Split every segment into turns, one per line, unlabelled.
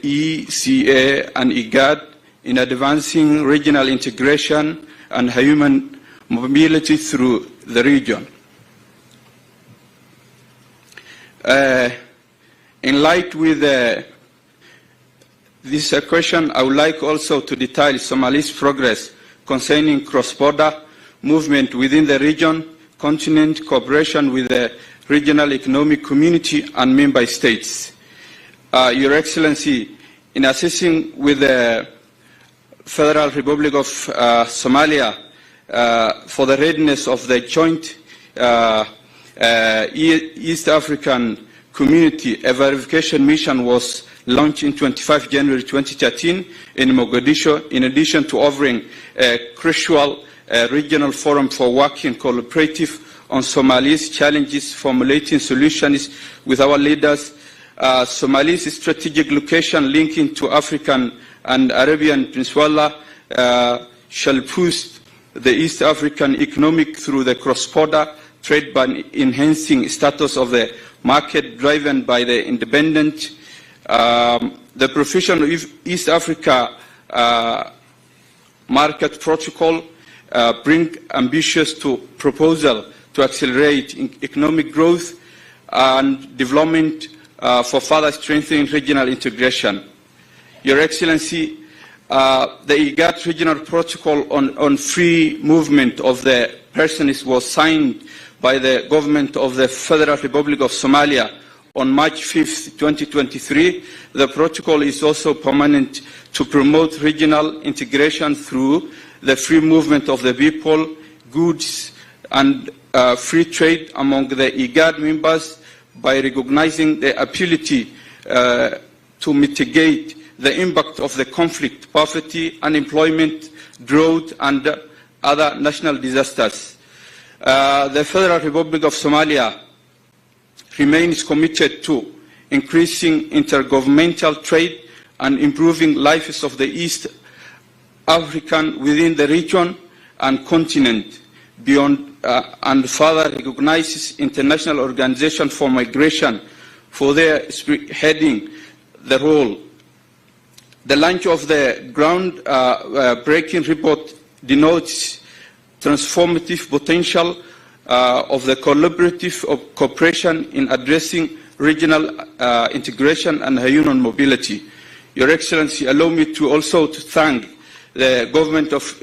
ECA and IGAD in advancing regional integration and human mobility through the region. In light with this question, I would like also to detail Somalia's progress concerning cross-border movement within the region, continent, cooperation with the regional economic community and member states. Your Excellency, in assessing with the Federal Republic of Somalia for the readiness of the joint East African community, a verification mission was launched in 25 January 2013 in Mogadishu, in addition to offering a crucial regional forum for working collaborative on Somalia's challenges, formulating solutions with our leaders. Somalia's strategic location linking to African and Arabian Peninsula shall boost the East African economic through the cross-border trade by enhancing status of the market driven by the independent. The provision of East Africa market protocol bring ambitious proposal to accelerate economic growth and development for further strengthening regional integration. Your Excellency, the IGAD regional protocol on free movement of the persons was signed by the government of the Federal Republic of Somalia on March 5th, 2023. The protocol is also permanent to promote regional integration through the free movement of the people, goods, and free trade among the IGAD members by recognizing the ability to mitigate the impact of the conflict, poverty, unemployment, drought, and other national disasters. The Federal Republic of Somalia remains committed to increasing intergovernmental trade and improving lives of the East African within the region and continent beyond, and further recognizes International Organization for Migration for their heading the role. The launch of the ground-breaking report denotes transformative potential of the collaborative cooperation in addressing regional integration and human mobility. Your Excellency, allow me to also thank the government of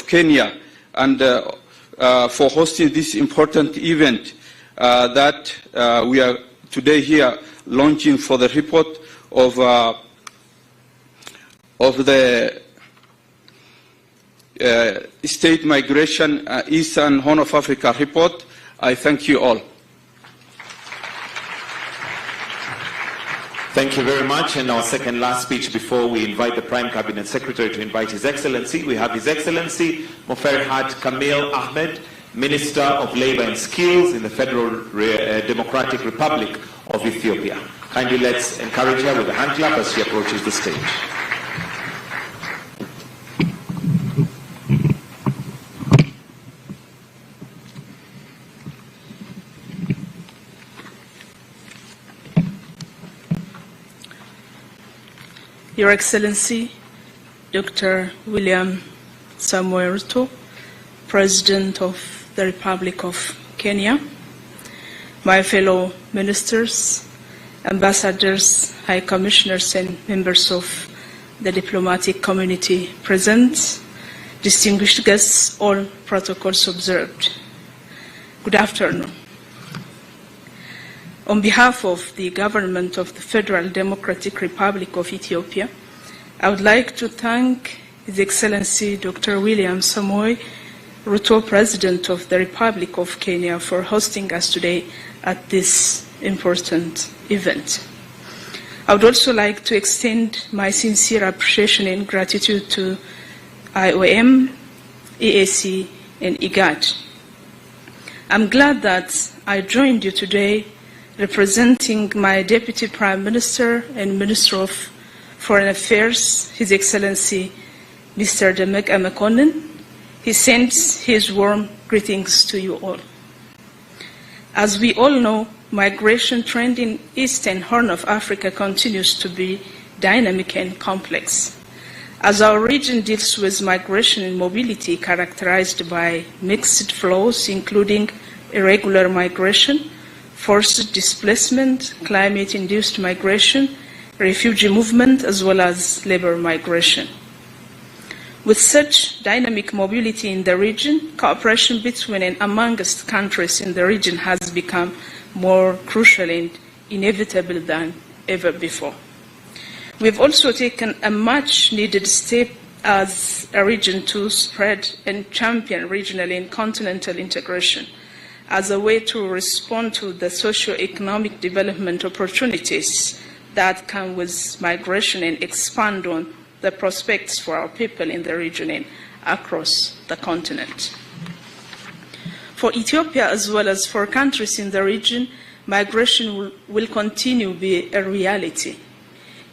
Kenya and for hosting this important event that we are today here launching for the report of the State Migration East and Horn of Africa report. I thank you all.
Thank you very much. And our second last speech before we invite the Prime Cabinet Secretary to invite His Excellency. We have His Excellency Mofarhat Kamil Ahmed, Minister of Labour and Skills in the Federal Democratic Republic of Ethiopia. Kindly let's encourage her with a hand clap as she approaches the stage.
Your Excellency, Dr. William Samoei Ruto, President of the Republic of Kenya, my fellow ministers, ambassadors, high commissioners, and members of the diplomatic community present, distinguished guests, all protocols observed. Good afternoon. On behalf of the government of the Federal Democratic Republic of Ethiopia, I would like to thank His Excellency Dr. William Samoei Ruto, President of the Republic of Kenya, for hosting us today at this important event. I would also like to extend my sincere appreciation and gratitude to IOM, EAC, and IGAD. I'm glad that I joined you today representing my Deputy Prime Minister and Minister of Foreign Affairs, His Excellency Mr. Demek Amekonnen. He sends his warm greetings to you all. As we all know, migration trend in Eastern Horn of Africa continues to be dynamic and complex. As our region deals with migration and mobility characterized by mixed flows, including irregular migration, forced displacement, climate-induced migration, refugee movement, as well as labor migration. With such dynamic mobility in the region, cooperation between and amongst countries in the region has become more crucial and inevitable than ever before. We've also taken a much-needed step as a region to spread and champion regional and continental integration as a way to respond to the socio-economic development opportunities that come with migration and expand on the prospects for our people in the region and across the continent. For Ethiopia, as well as for countries in the region, migration will continue to be a reality.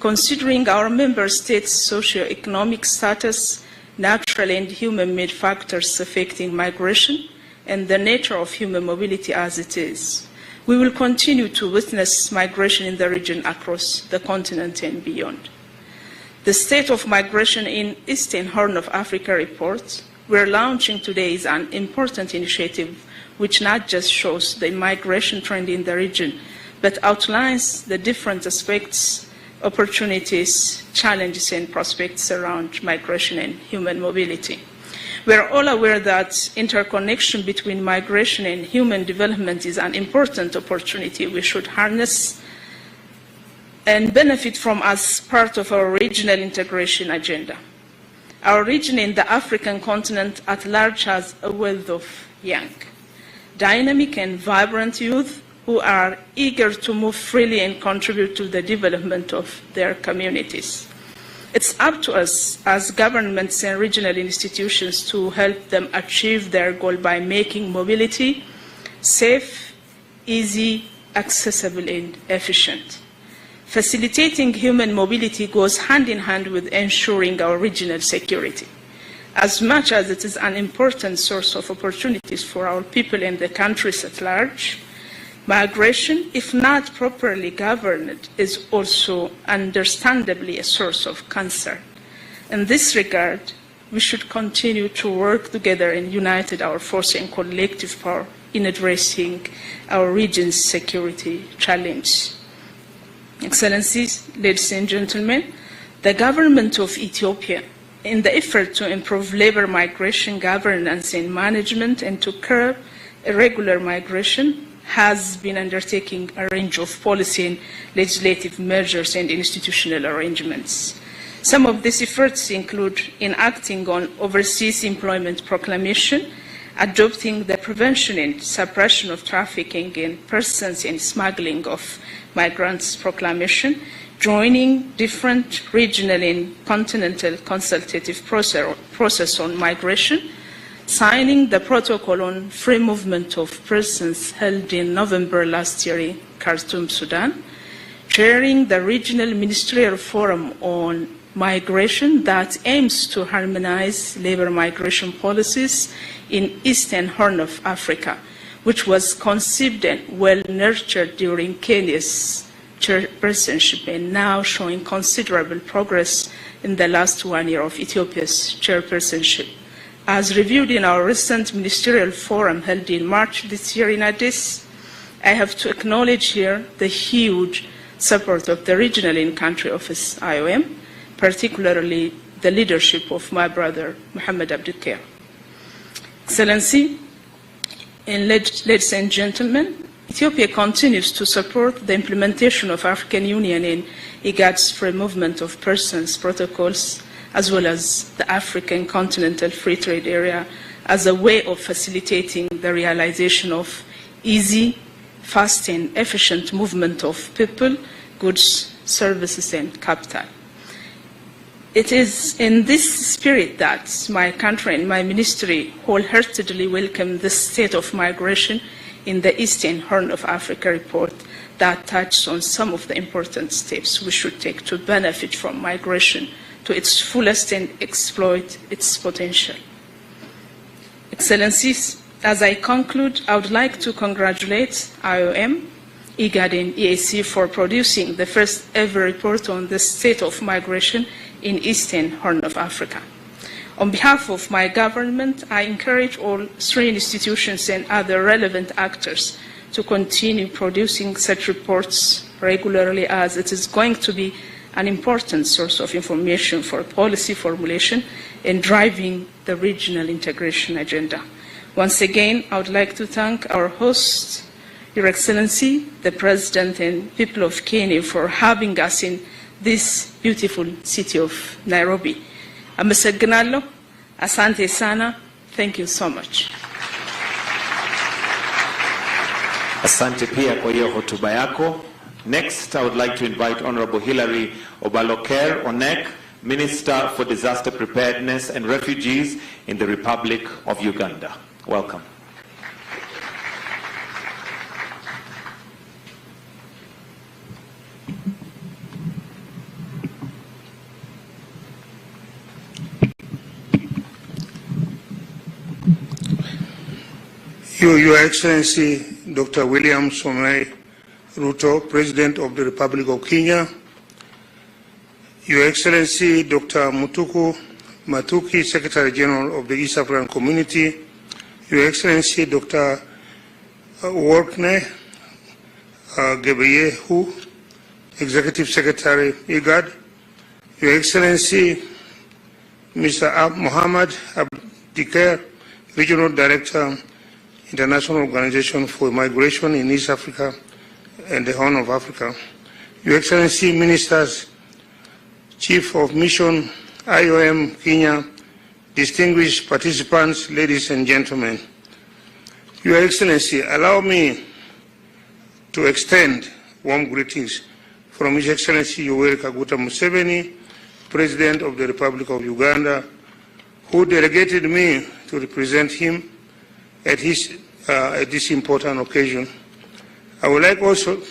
Considering our member states' socio-economic status, natural and human-made factors affecting migration, and the nature of human mobility as it is, we will continue to witness migration in the region across the continent and beyond. The State of Migration in Eastern Horn of Africa report we're launching today is an important initiative which not just shows the migration trend in the region, but outlines the different aspects, opportunities, challenges, and prospects around migration and human mobility. We are all aware that interconnection between migration and human development is an important opportunity we should harness and benefit from as part of our regional integration agenda. Our region in the African continent at large has a wealth of young, dynamic and vibrant youth who are eager to move freely and contribute to the development of their communities. It's up to us as governments and regional institutions to help them achieve their goal by making mobility safe, easy, accessible, and efficient. Facilitating human mobility goes hand in hand with ensuring our regional security. As much as it is an important source of opportunities for our people and the countries at large, migration, if not properly governed, is also understandably a source of concern. In this regard, we should continue to work together and unite our force and collective power in addressing our region's security challenge. Excellencies, ladies and gentlemen, the government of Ethiopia, in the effort to improve labor migration governance and management and to curb irregular migration, has been undertaking a range of policy and legislative measures and institutional arrangements. Some of these efforts include enacting on Overseas Employment Proclamation, adopting the Prevention and Suppression of Trafficking in Persons and Smuggling of Migrants Proclamation, joining different regional and continental consultative process on migration, signing the protocol on free movement of persons held in November last year in Khartoum, Sudan, chairing the Regional Ministerial Forum on Migration that aims to harmonize labor migration policies in Eastern Horn of Africa, which was conceived and well nurtured during Kenya's chairpersonship and now showing considerable progress in the last 1 year of Ethiopia's chairpersonship. As reviewed in our recent ministerial forum held in March this year in Addis, I have to acknowledge here the huge support of the regional in-country office IOM, particularly the leadership of my brother, Mohammed Abdulkair. Excellency, and ladies and gentlemen, Ethiopia continues to support the implementation of African Union and IGAD's free movement of persons protocols, as well as the African Continental Free Trade Area, as a way of facilitating the realization of easy, fast, and efficient movement of people, goods, services, and capital. It is in this spirit that my country and my ministry wholeheartedly welcome the state of migration in the Eastern Horn of Africa report that touches on some of the important steps we should take to benefit from migration to its fullest and exploit its potential. Excellencies, as I conclude, I would like to congratulate IOM, IGAD and EAC for producing the first ever report on the state of migration in Eastern Horn of Africa. On behalf of my government, I encourage all three institutions and other relevant actors to continue producing such reports regularly, as it is going to be an important source of information for policy formulation and driving the regional integration agenda. Once again, I would like to thank our host, Your Excellency, the President and people of Kenya, for having us in this beautiful city of Nairobi. Amesegnalo, asante sana, thank you so much.
Asante pia kwa hiyo hotuba yako. Next, I would like to invite Honorable Hilary Obaloker Onek, Minister for Disaster Preparedness and Refugees in the Republic of Uganda. Welcome.
Your Excellency, Dr. William Samoei Ruto, President of the Republic of Kenya, Your Excellency, Dr. Mutuku Matuki, Secretary General of the East African Community, Your Excellency, Dr. Workne Gebeyehu, Executive Secretary, IGAD, Your Excellency, Mr. Mohammed Abdikar, Regional Director, International Organization for Migration in East Africa and the Horn of Africa, Your Excellency, Ministers, Chief of Mission, IOM Kenya, distinguished participants, ladies and gentlemen. Your Excellency, allow me to extend warm greetings from His Excellency Yoweri Kaguta Museveni, President of the Republic of Uganda, who delegated me to represent him at this important occasion. I would like also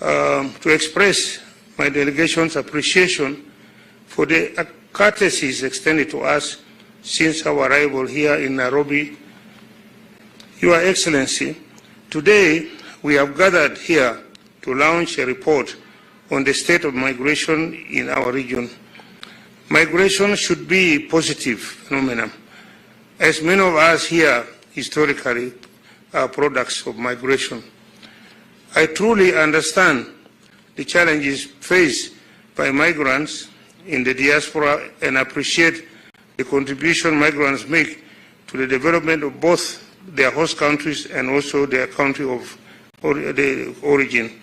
to express my delegation's appreciation for the courtesies extended to us since our arrival here in Nairobi. Your Excellency, today we have gathered here to launch a report on the state of migration in our region. Migration should be a positive phenomenon, as many of us here historically are products of migration. I truly understand the challenges faced by migrants in the diaspora and appreciate the contribution migrants make to the development of both their host countries and also their country of origin.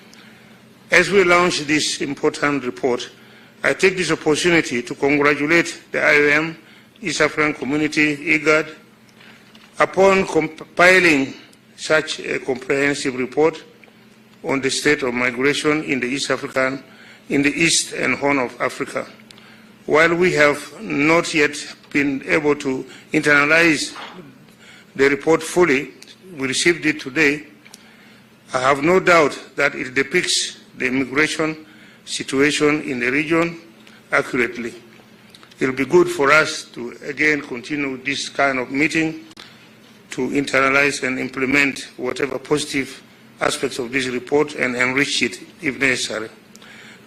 As we launch this important report, I take this opportunity to congratulate the IOM, East African Community, IGAD, upon compiling such a comprehensive report on the state of migration in the East and Horn of Africa. While we have not yet been able to internalize the report fully, we received it today. I have no doubt that it depicts the immigration situation in the region accurately. It will be good for us to again continue this kind of meeting to internalize and implement whatever positive aspects of this report and enrich it if necessary.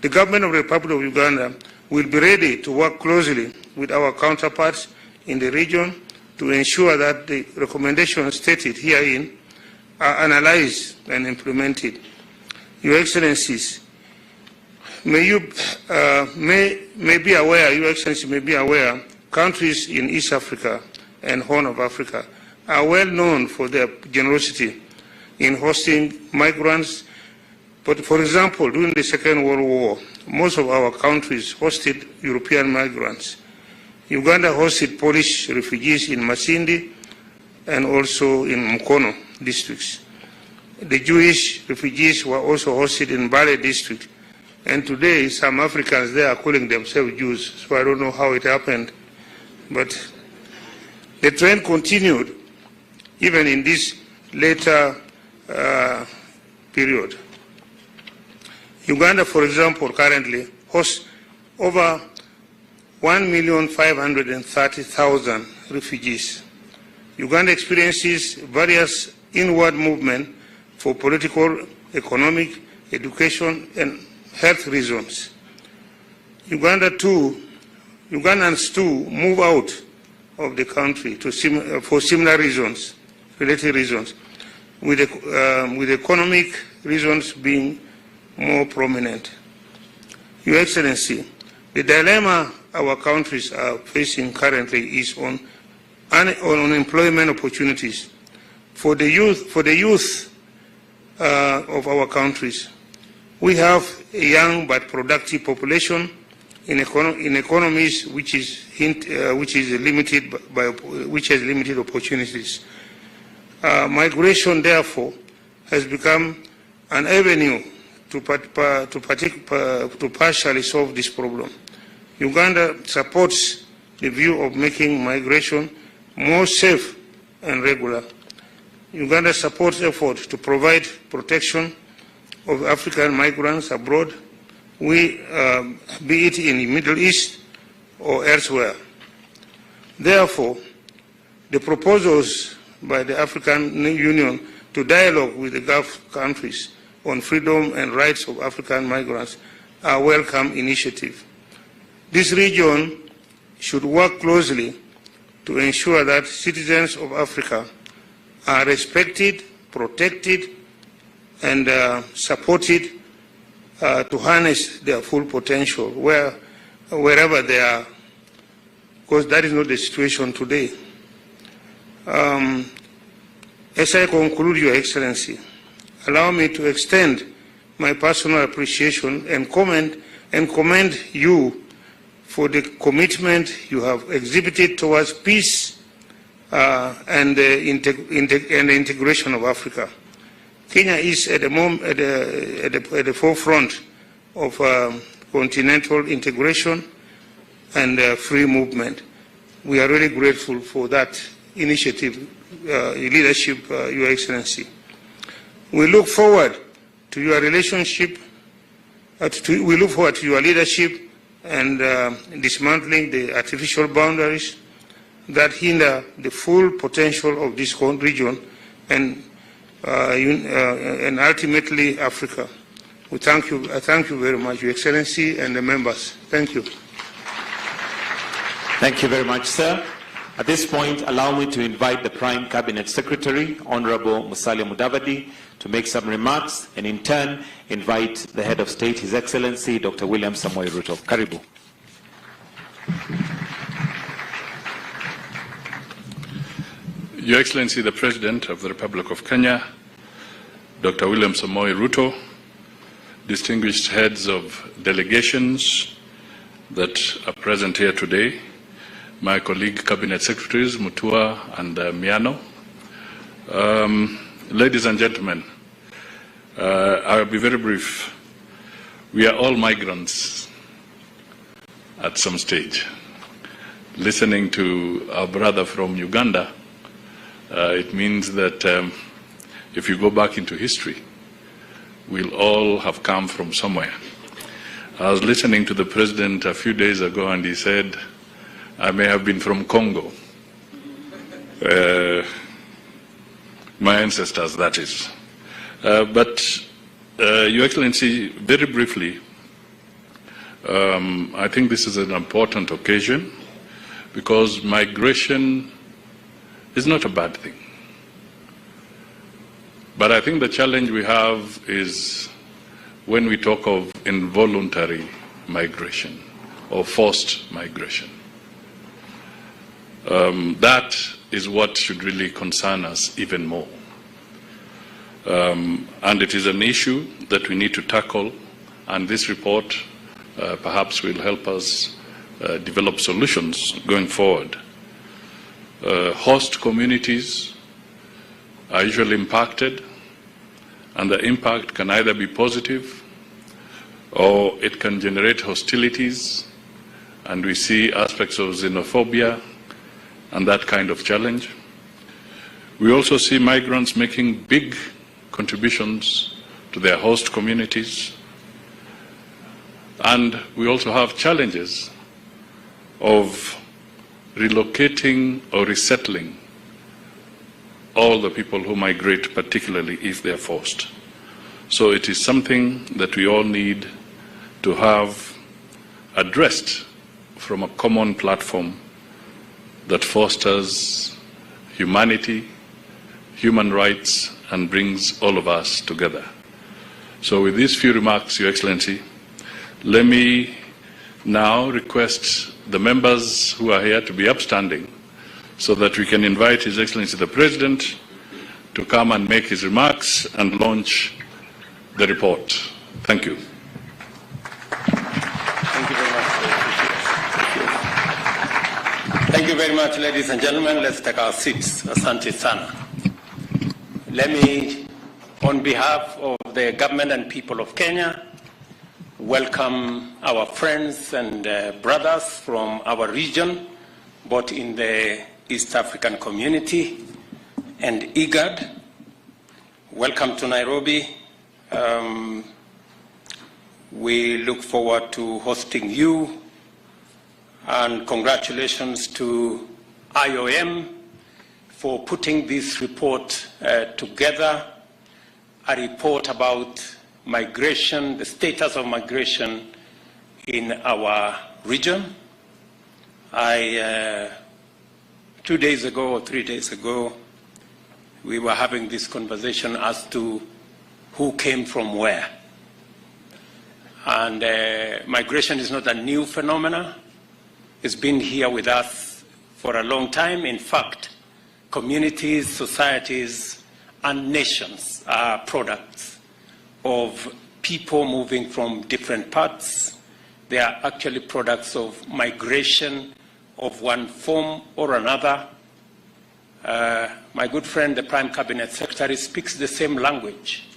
The government of the Republic of Uganda will be ready to work closely with our counterparts in the region to ensure that the recommendations stated herein are analyzed and implemented. Your Excellencies, Your Excellency may be aware, countries in East Africa and Horn of Africa are well known for their generosity in hosting migrants. But for example, during the Second World War, most of our countries hosted European migrants. Uganda hosted Polish refugees in Masindi and also in Mukono districts. The Jewish refugees were also hosted in Bale district. And today, some Africans there are calling themselves Jews, so I don't know how it happened. But the trend continued even in this later period. Uganda, for example, currently hosts over 1,530,000 refugees. Uganda experiences various inward movement for political, economic, education, and health reasons. Ugandans too move out of the country for similar reasons, related reasons, with economic reasons being more prominent. Your Excellency, the dilemma our countries are facing currently is on unemployment opportunities for the youth of our countries. We have a young but productive population in economies which has limited opportunities. Migration, therefore, has become an avenue to partially solve this problem. Uganda supports the view of making migration more safe and regular. Uganda supports efforts to provide protection of African migrants abroad, be it in the Middle East or elsewhere. Therefore, the proposals by the African Union to dialogue with the Gulf countries on freedom and rights of African migrants are a welcome initiative. This region should work closely to ensure that citizens of Africa are respected, protected, and supported to harness their full potential wherever they are, because that is not the situation today. As I conclude, Your Excellency, allow me to extend my personal appreciation and commend you for the commitment you have exhibited towards peace and the integration of Africa. Kenya is at the forefront of continental integration and free movement. We are really grateful for that initiative, leadership, Your Excellency. We look forward to your relationship, we look forward to your leadership and dismantling the artificial boundaries that hinder the full potential of this region and ultimately Africa. I thank you very much, Your Excellency, and the members. Thank you.
Thank you very much, sir. At this point, allow me to invite the Prime Cabinet Secretary, Honorable Musalia Mudavadi, to make some remarks, and in turn, invite the Head of State, His Excellency, Dr. William Samoei Ruto. Karibu.
Your Excellency, the President of the Republic of Kenya, Dr. William Samoei Ruto, distinguished heads of delegations that are present here today, my colleague Cabinet Secretaries, Mutua and Miano, ladies and gentlemen, I'll be very brief. We are all migrants at some stage. Listening to our brother from Uganda, it means that if you go back into history, we'll all have come from somewhere. I was listening to the President a few days ago and he said, I may have been from Congo. My ancestors, that is. But, Your Excellency, very briefly, I think this is an important occasion because migration is not a bad thing. But I think the challenge we have is when we talk of involuntary migration or forced migration. That is what should really concern us even more. And it is an issue that we need to tackle, and this report perhaps will help us develop solutions going forward. Host communities are usually impacted, and the impact can either be positive or it can generate hostilities, and we see aspects of xenophobia and that kind of challenge. We also see migrants making big contributions to their host communities, and we also have challenges of relocating or resettling all the people who migrate, particularly if they are forced. So it is something that we all need to have addressed from a common platform that fosters humanity, human rights, and brings all of us together. So with these few remarks, Your Excellency, let me now request the members who are here to be upstanding so that we can invite His Excellency the President to come and make his remarks and launch the report. Thank you.
Thank you very much. Thank you very much, ladies and gentlemen. Let's take our seats. Asante sana. Let me, on behalf of the government and people of Kenya, welcome our friends and brothers from our region, both in the East African community and IGAD. Welcome to Nairobi. We look forward to hosting you, and congratulations to IOM for putting this report together, a report about migration, the status of migration in our region. 2 days ago or 3 days ago, we were having this conversation as to who came from where. And migration is not a new phenomenon. It's been here with us for a long time. In fact, communities, societies, and nations are products of people moving from different parts. They are actually products of migration of one form or another. My good friend, the Prime Cabinet Secretary, speaks the same language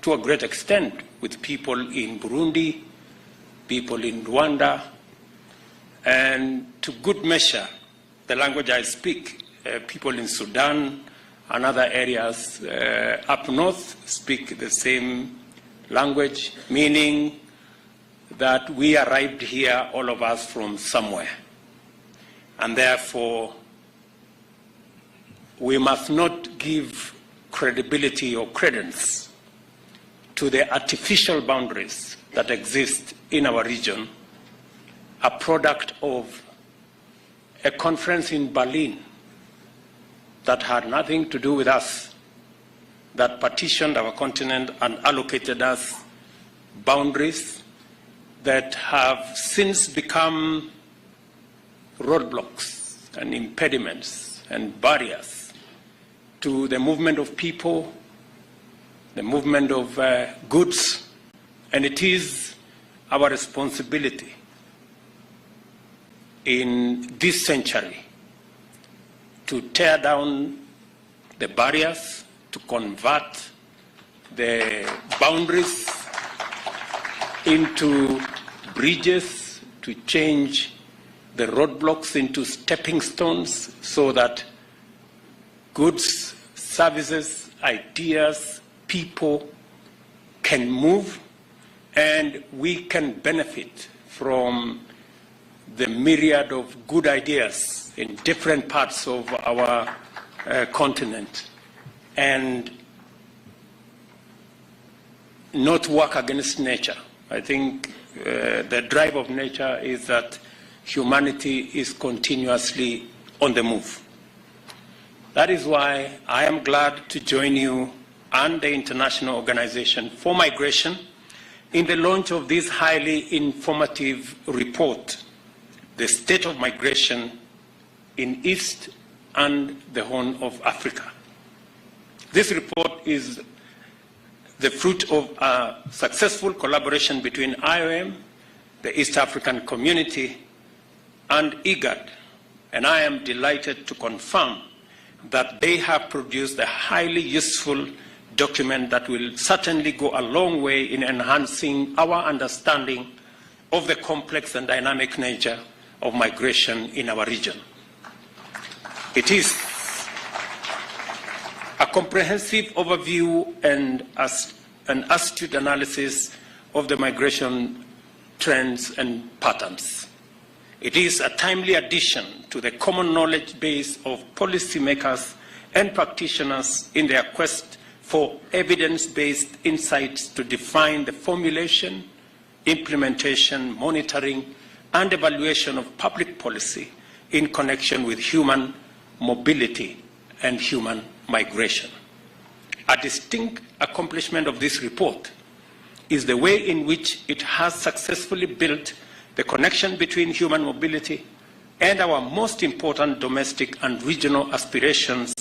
to a great extent with people in Burundi, people in Rwanda, and to good measure, the language I speak, people in Sudan and other areas up north speak the same language, meaning that we arrived here, all of us, from somewhere. And therefore, we must not give credibility or credence to the artificial boundaries that exist in our region, a product of a conference in Berlin that had nothing to do with us, that partitioned our continent and allocated us boundaries that have since become roadblocks and impediments and barriers to the movement of people, the movement of goods, and it is our responsibility in this century to tear down the barriers, to convert the boundaries into bridges, to change the roadblocks into stepping stones so that goods, services, ideas, people can move and we can benefit from the myriad of good ideas in different parts of our continent and not work against nature. I think the drive of nature is that humanity is continuously on the move. That is why I am glad to join you and the International Organization for Migration in the launch of this highly informative report, The State of Migration in East and the Horn of Africa. This report is the fruit of a successful collaboration between IOM, the East African Community, and IGAD, and I am delighted to confirm that they have produced a highly useful document that will certainly go a long way in enhancing our understanding of the complex and dynamic nature of migration in our region. It is a comprehensive overview and an astute analysis of the migration trends and patterns. It is a timely addition to the common knowledge base of policymakers and practitioners in their quest for evidence-based insights to define the formulation, implementation, monitoring, and evaluation of public policy in connection with human mobility and human migration. A distinct accomplishment of this report is the way in which it has successfully built the connection between human mobility and our most important domestic and regional aspirations,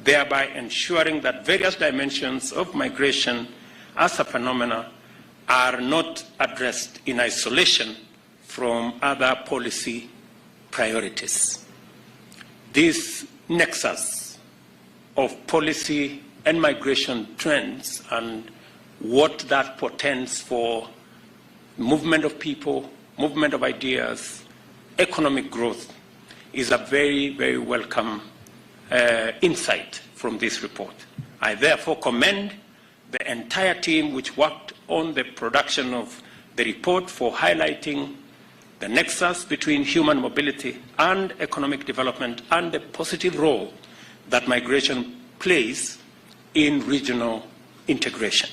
thereby ensuring that various dimensions of migration as a phenomenon are not addressed in isolation from other policy priorities. This nexus of policy and migration trends and what that portends for movement of people, movement of ideas, economic growth is a very, very welcome insight from this report. I therefore commend the entire team which worked on the production of the report for highlighting the nexus between human mobility and economic development and the positive role that migration plays in regional integration.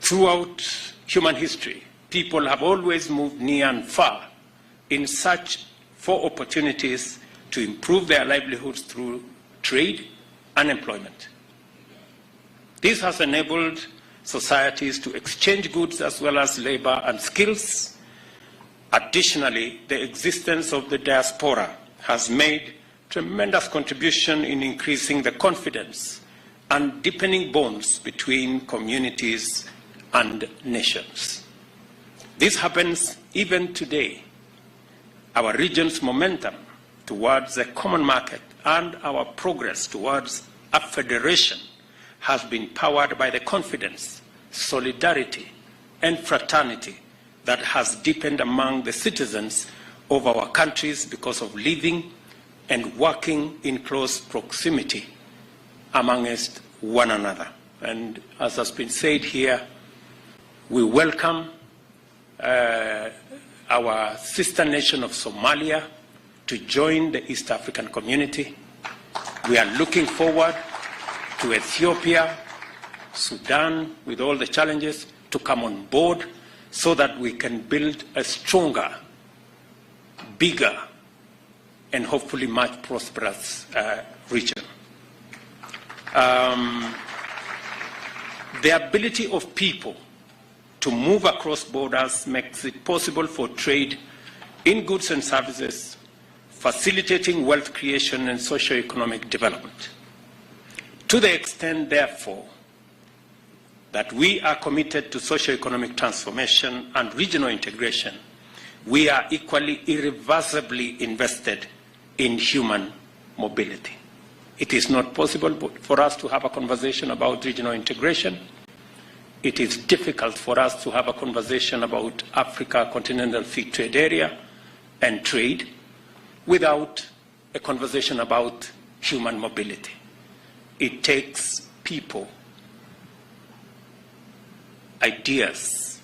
Throughout human history, people have always moved near and far in search for opportunities to improve their livelihoods through trade and employment. This has enabled societies to exchange goods as well as labor and skills. Additionally, the existence of the diaspora has made tremendous contribution in increasing the confidence and deepening bonds between communities and nations. This happens even today. Our region's momentum towards a common market and our progress towards a federation has been powered by the confidence, solidarity, and fraternity that has deepened among the citizens of our countries because of living and working in close proximity amongst one another. And as has been said here, we welcome our sister nation of Somalia to join the East African community. We are looking forward to Ethiopia, Sudan, with all the challenges, to come on board so that we can build a stronger, bigger, and hopefully much prosperous region. The ability of people to move across borders makes it possible for trade in goods and services, facilitating wealth creation and socio-economic development. To the extent, therefore, that we are committed to socio-economic transformation and regional integration, we are equally irreversibly invested in human mobility. It is not possible for us to have a conversation about regional integration. It is difficult for us to have a conversation about Africa Continental Free Trade Area and trade without a conversation about human mobility. It takes people, ideas,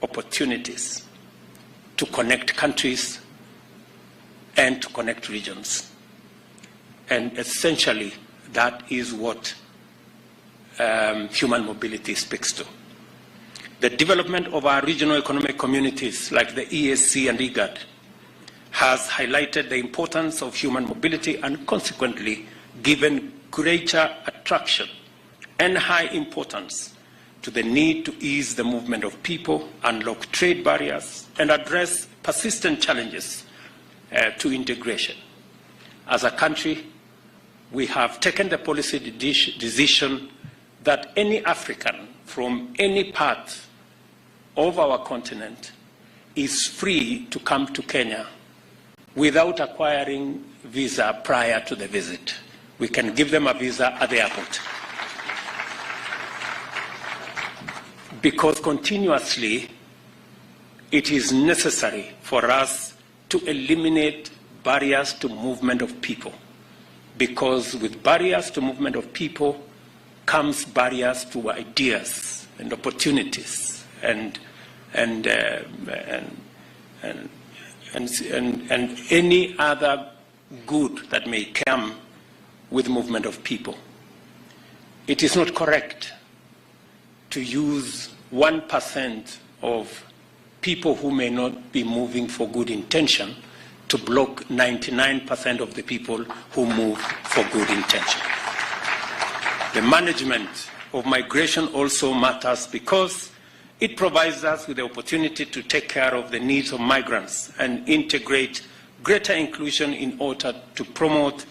opportunities to connect countries and to connect regions. And essentially, that is what human mobility speaks to. The development of our regional economic communities like the EAC and IGAD has highlighted the importance of human mobility and consequently given greater attraction and high importance to the need to ease the movement of people, unlock trade barriers, and address persistent challenges to integration. As a country, we have taken the policy decision that any African from any part of our continent is free to come to Kenya without acquiring visa prior to the visit. We can give them a visa at the airport. Because continuously, it is necessary for us to eliminate barriers to movement of people. Because with barriers to movement of people comes barriers to ideas and opportunities and any other good that may come with movement of people. It is not correct to use 1% of people who may not be moving for good intention to block 99% of the people who move for good intention. The management of migration also matters because it provides us with the opportunity to take care of the needs of migrants and integrate greater inclusion in order to promote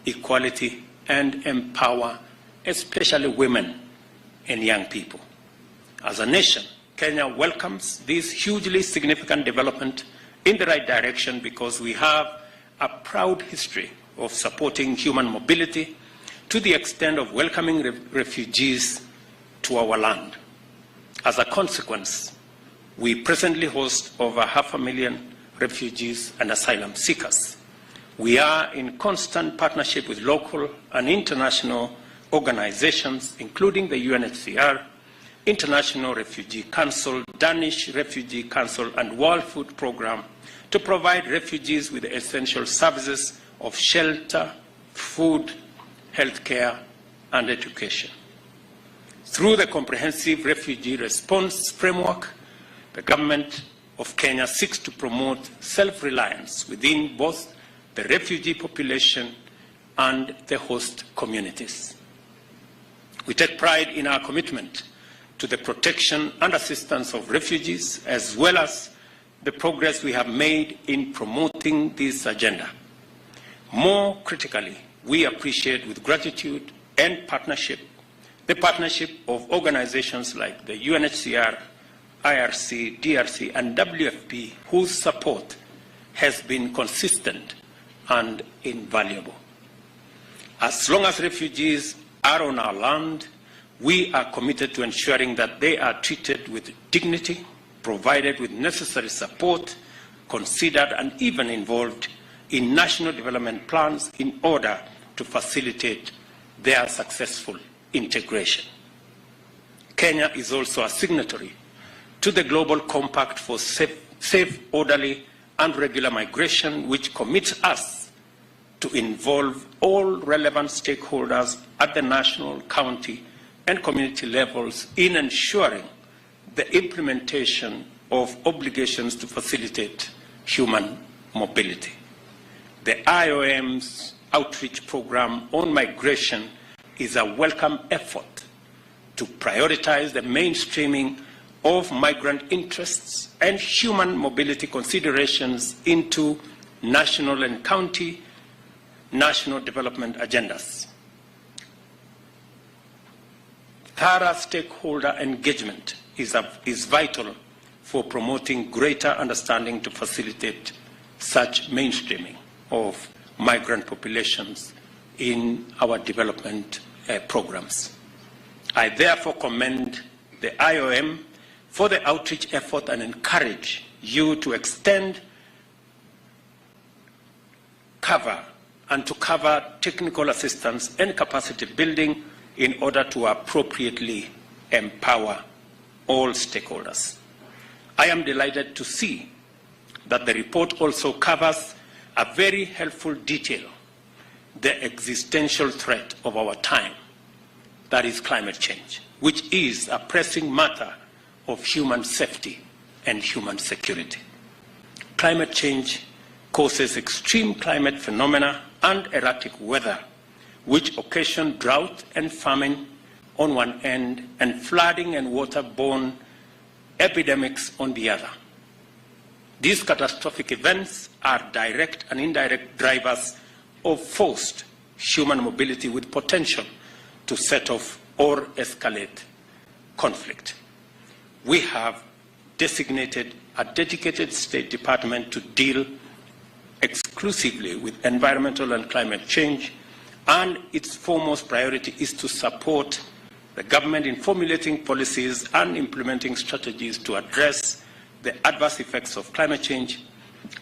equality and empower especially women and young people. As a nation, Kenya welcomes this hugely significant development in the right direction because we have a proud history of supporting human mobility to the extent of welcoming refugees to our land. As a consequence, we presently host over 500,000 refugees and asylum seekers. We are in constant partnership with local and international organizations, including the UNHCR, International Refugee Council, Danish Refugee Council, and World Food Programme to provide refugees with the essential services of shelter, food, healthcare, and education. Through the comprehensive refugee response framework, the government of Kenya seeks to promote self-reliance within both the refugee population and the host communities. We take pride in our commitment to the protection and assistance of refugees, as well as the progress we have made in promoting this agenda. More critically, we appreciate with gratitude and partnership the partnership of organizations like the UNHCR, IRC, DRC, and WFP, whose support has been consistent and invaluable. As long as refugees are on our land, we are committed to ensuring that they are treated with dignity, provided with necessary support, considered and even involved in national development plans in order to facilitate their successful integration. Kenya is also a signatory to the Global Compact for safe, orderly, and regular migration, which commits us to involve all relevant stakeholders at the national, county, and community levels in ensuring the implementation of obligations to facilitate human mobility. The IOM's outreach program on migration is a welcome effort to prioritize the mainstreaming of migrant interests and human mobility considerations into national and county national development agendas. Thorough stakeholder engagement is vital for promoting greater understanding to facilitate such mainstreaming of migrant populations in our development programs. I therefore commend the IOM for the outreach effort and encourage you to extend cover technical assistance and capacity building in order to appropriately empower all stakeholders. I am delighted to see that the report also covers a very helpful detail, the existential threat of our time, that is climate change, which is a pressing matter of human safety and human security. Climate change causes extreme climate phenomena and erratic weather, which occasion drought and famine on one end and flooding and waterborne epidemics on the other. These catastrophic events are direct and indirect drivers of forced human mobility with potential to set off or escalate conflict. We have designated a dedicated State Department to deal exclusively with environmental and climate change, and its foremost priority is to support the government in formulating policies and implementing strategies to address the adverse effects of climate change,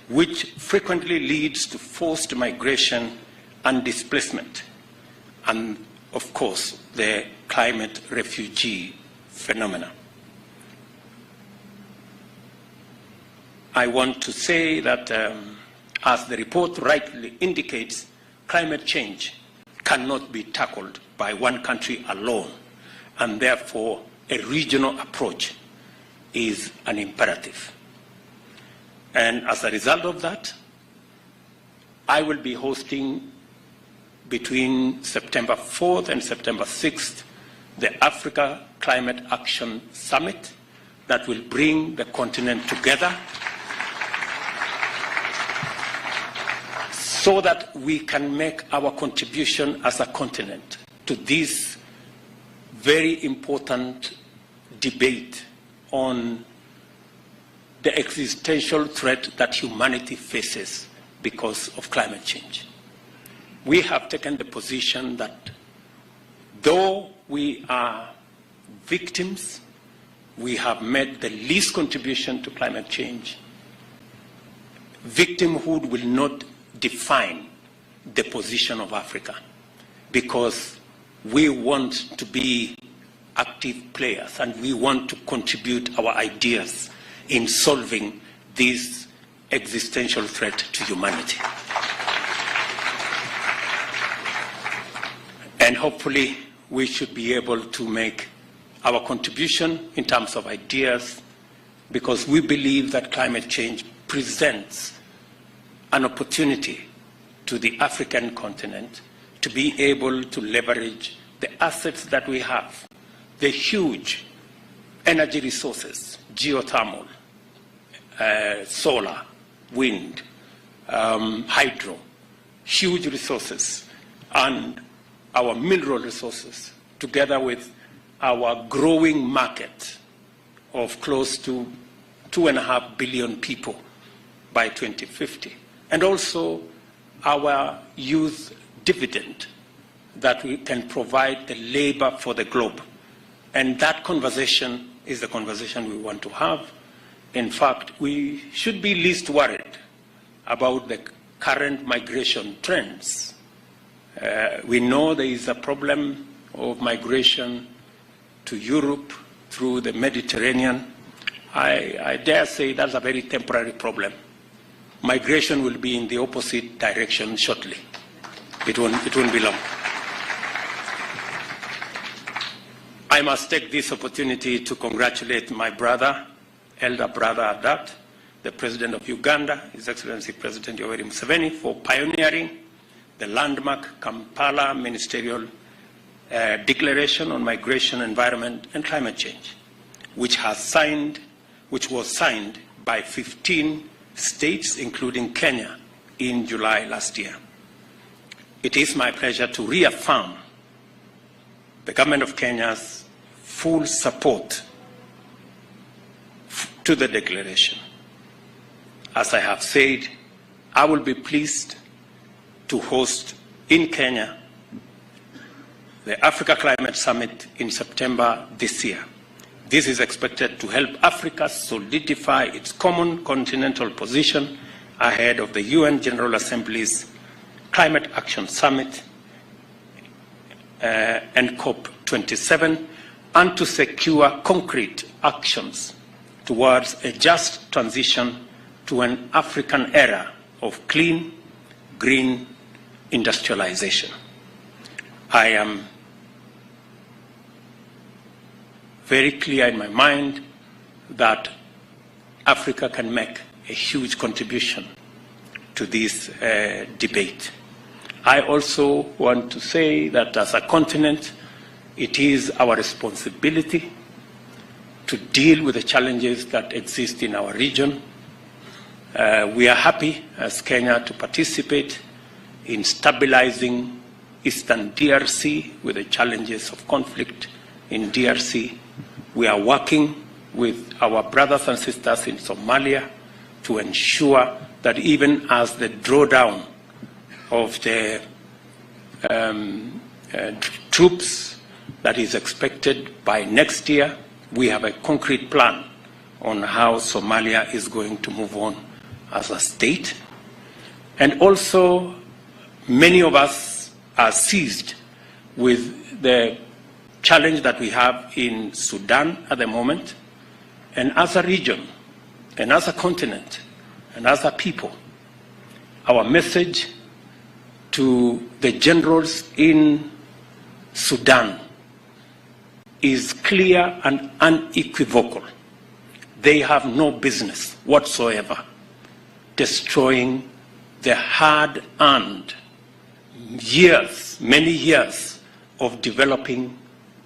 which frequently leads to forced migration and displacement, and of course the climate refugee phenomena. I want to say that as the report rightly indicates, climate change cannot be tackled by one country alone, and therefore a regional approach is an imperative. And as a result of that, I will be hosting between September 4th and September 6th the Africa Climate Action Summit that will bring the continent together so that we can make our contribution as a continent to this very important debate on the existential threat that humanity faces because of climate change. We have taken the position that though we are victims, we have made the least contribution to climate change. Victimhood will not define the position of Africa, because we want to be active players and we want to contribute our ideas in solving this existential threat to humanity. And hopefully we should be able to make our contribution in terms of ideas, because we believe that climate change presents an opportunity to the African continent to be able to leverage the assets that we have, the huge energy resources, geothermal, solar, wind, hydro, huge resources, and our mineral resources, together with our growing market of close to 2.5 billion people by 2050. And also our youth dividend that we can provide the labor for the globe. And that conversation is the conversation we want to have. In fact, we should be least worried about the current migration trends. We know there is a problem of migration to Europe through the Mediterranean. I dare say that's a very temporary problem. Migration will be in the opposite direction shortly. It won't be long. I must take this opportunity to congratulate my brother, elder brother at that, the President of Uganda, His Excellency President Yoweri Museveni, for pioneering the landmark Kampala Ministerial Declaration on Migration, Environment and Climate Change, which was signed by 15 states, including Kenya, in July last year. It is my pleasure to reaffirm the government of Kenya's full support to the declaration. As I have said, I will be pleased to host in Kenya the Africa Climate Summit in September this year. This is expected to help Africa solidify its common continental position ahead of the UN General Assembly's Climate Action Summit and COP27, and to secure concrete actions towards a just transition to an African era of clean, green industrialization. I am very clear in my mind that Africa can make a huge contribution to this debate. I also want to say that as a continent, it is our responsibility to deal with the challenges that exist in our region. We are happy as Kenya to participate in stabilizing Eastern DRC with the challenges of conflict in DRC. We are working with our brothers and sisters in Somalia to ensure that even as the drawdown of the troops that is expected by next year, we have a concrete plan on how Somalia is going to move on as a state. And also, many of us are seized with the challenge that we have in Sudan at the moment. And as a region, and as a continent, and as a people, our message to the generals in Sudan is clear and unequivocal. They have no business whatsoever destroying the hard-earned years, many years of developing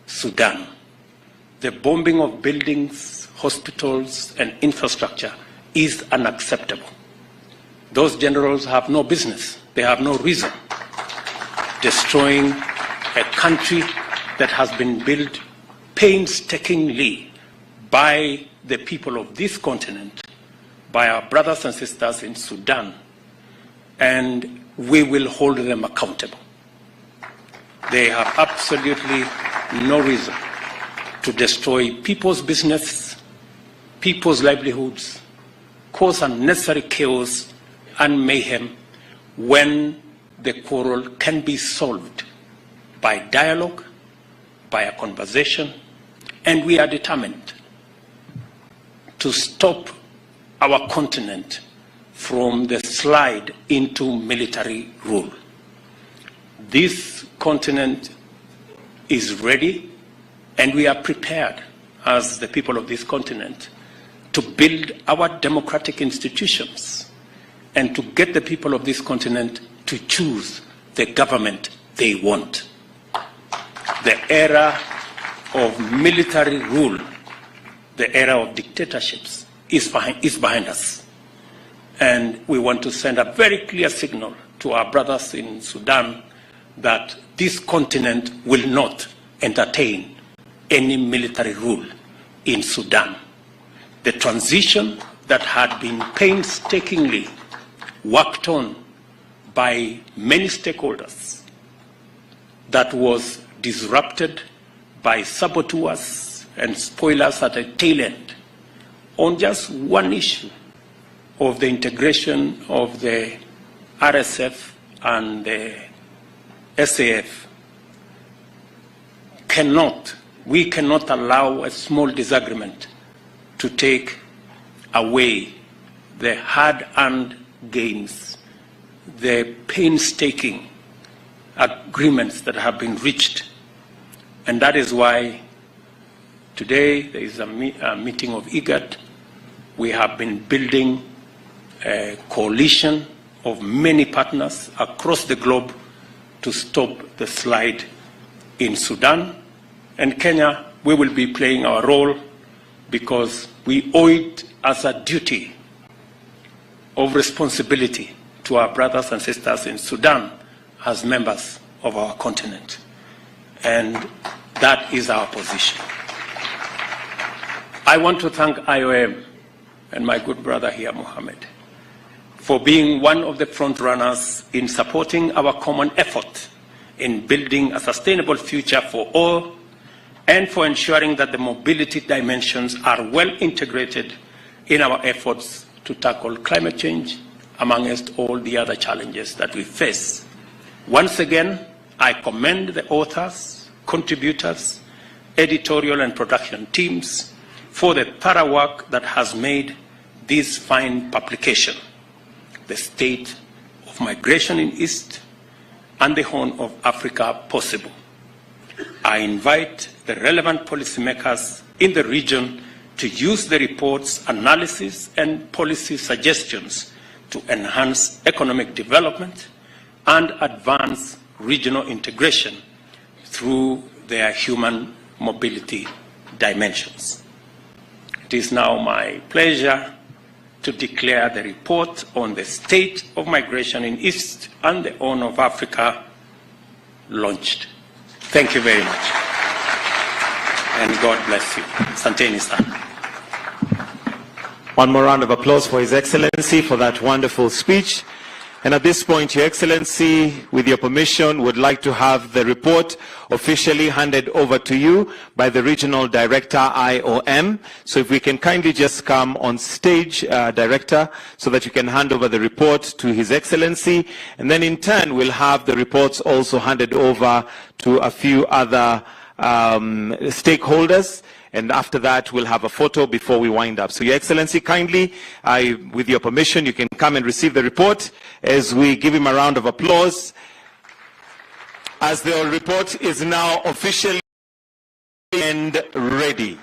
Sudan. The bombing of buildings, hospitals, and infrastructure is unacceptable. Those generals have no business, they have no reason destroying a country that has been built painstakingly by the people of this continent, by our brothers and sisters in Sudan, and we will hold them accountable. They have absolutely no reason to destroy people's business, people's livelihoods, cause unnecessary chaos and mayhem when the quarrel can be solved by dialogue, by a conversation, and we are determined to stop our continent from the slide into military rule. This continent is ready, and we are prepared as the people of this continent to build our democratic institutions and to get the people of this continent to choose the government they want. The era of military rule, the era of dictatorships is behind us. And we want to send a very clear signal to our brothers in Sudan that this continent will not entertain any military rule in Sudan. The transition that had been painstakingly worked on by many stakeholders, that was disrupted by saboteurs and spoilers at the tail end on just one issue of the integration of the RSF and the SAF. We cannot allow a small disagreement to take away the hard-earned gains, the painstaking agreements that have been reached. And that is why today there is a meeting of IGAD. We have been building a coalition of many partners across the globe to stop the slide in Sudan. And Kenya, we will be playing our role because we owe it as a duty of responsibility to our brothers and sisters in Sudan as members of our continent. And that is our position. I want to thank IOM and my good brother here, Mohammed, for being one of the front runners in supporting our common effort in building a sustainable future for all, and for ensuring that the mobility dimensions are well integrated in our efforts to tackle climate change, amongst all the other challenges that we face. Once again, I commend the authors, contributors, editorial and production teams for the thorough work that has made this fine publication, The State of Migration in East and the Horn of Africa, possible. I invite the relevant policymakers in the region to use the report's analysis and policy suggestions to enhance economic development and advance regional integration through their human mobility dimensions. It is now my pleasure to declare the report on the state of migration in East and the Horn of Africa launched. Thank you very much. And God bless you. Asanteni sana.
One more round of applause for His Excellency for that wonderful speech. And at this point, Your Excellency, with your permission, would like to have the report officially handed over to you by the Regional Director, IOM. So if we can kindly just come on stage, Director, so that you can hand over the report to His Excellency. And then in turn, we'll have the reports also handed over to a few other stakeholders. And after that, we'll have a photo before we wind up. So, Your Excellency, kindly, with your permission, you can come and receive the report as we give him a round of applause as the report is now officially and ready.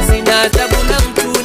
Sina tabu na mtu